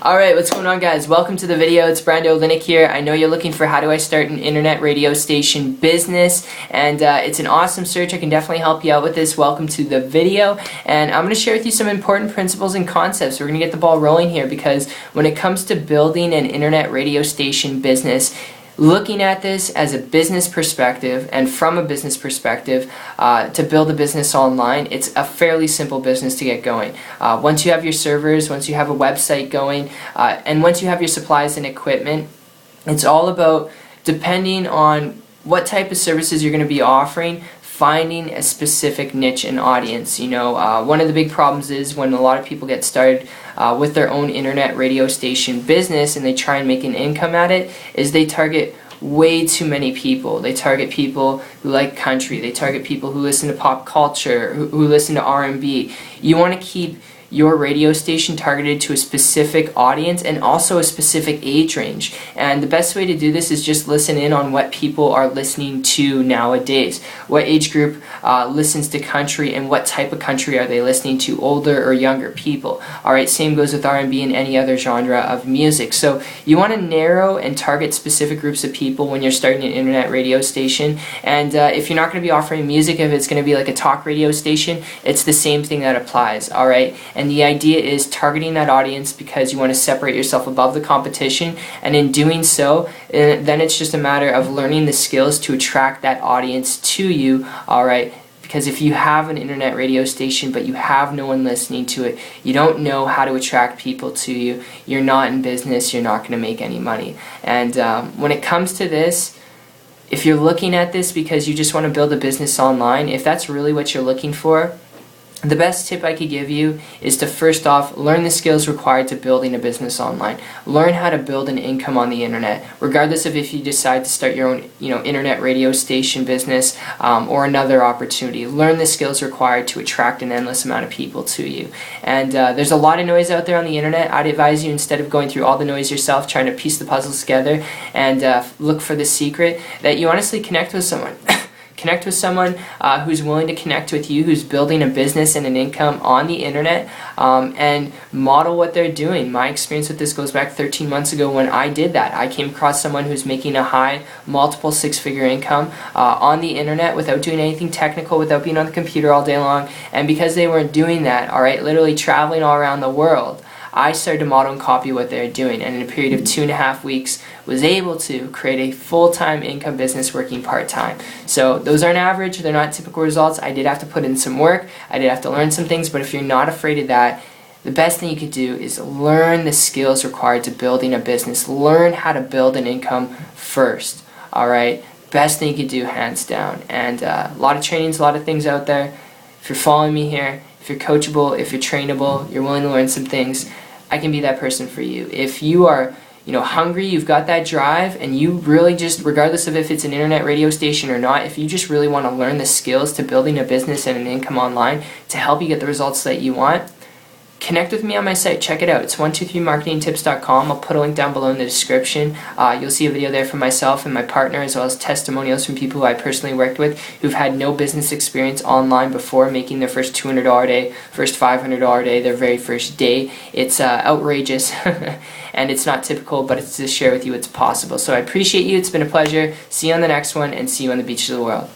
Alright, what's going on, guys? Welcome to the video. It's Brando Linick here. I know you're looking for how do I start an internet radio station business, and it's an awesome search. I can definitely help you out with this. Welcome to the video, and I'm going to share with you some important principles and concepts. We're going to get the ball rolling here because when it comes to building an internet radio station business, looking at this as a business perspective and from a business perspective to build a business online, it's a fairly simple business to get going. Once you have your servers, once you have a website going, and once you have your supplies and equipment, it's all about, depending on what type of services you're going to be offering, finding a specific niche and audience. You know, one of the big problems is when a lot of people get started with their own internet radio station business and they try and make an income at it, is they target way too many people. They target people who like country, they target people who listen to pop culture, who listen to R&B. You want to keep your radio station targeted to a specific audience and also a specific age range. And the best way to do this is just listen in on what people are listening to nowadays. What age group listens to country, and what type of country are they listening to, older or younger people. Alright, same goes with R&B and any other genre of music. So you want to narrow and target specific groups of people when you're starting an internet radio station. And if you're not going to be offering music, if it's going to be like a talk radio station, it's the same thing that applies. Alright, and the idea is targeting that audience because you want to separate yourself above the competition, and in doing so, then it's just a matter of learning the skills to attract that audience to you. Alright, because if you have an internet radio station but you have no one listening to it, you don't know how to attract people to you, you're not in business, you're not going to make any money. And when it comes to this, if you're looking at this because you just want to build a business online, if that's really what you're looking for, the best tip I could give you is to first off learn the skills required to building a business online. Learn how to build an income on the internet, regardless of if you decide to start your own, internet radio station business or another opportunity. Learn the skills required to attract an endless amount of people to you. And there's a lot of noise out there on the internet. I'd advise you, instead of going through all the noise yourself, trying to piece the puzzles together and look for the secret, that you honestly connect with someone. Connect with someone who's willing to connect with you, who's building a business and an income on the internet, and model what they're doing. My experience with this goes back 13 months ago when I did that. I came across someone who's making a high, multiple six-figure income on the internet without doing anything technical, without being on the computer all day long, and because they weren't doing that, alright, literally traveling all around the world, I started to model and copy what they're doing, and in a period of 2.5 weeks was able to create a full-time income business working part-time. So those aren't average, they're not typical results. I did have to put in some work, I did have to learn some things, but if you're not afraid of that, the best thing you could do is learn the skills required to building a business. Learn how to build an income first, alright? Best thing you could do, hands down. And a lot of trainings, a lot of things out there. If you're following me here, if you're coachable, if you're trainable, you're willing to learn some things, I can be that person for you. If you are, hungry, you've got that drive, and you really just, regardless of if it's an internet radio station or not, if you just really want to learn the skills to building a business and an income online to help you get the results that you want, connect with me on my site. Check it out. It's 123marketingtips.com. I'll put a link down below in the description. You'll see a video there from myself and my partner, as well as testimonials from people who I personally worked with who've had no business experience online before, making their first $200 day, first $500 day, their very first day. It's outrageous and it's not typical, but it's to share with you it's possible. So I appreciate you. It's been a pleasure. See you on the next one, and see you on the beaches of the world.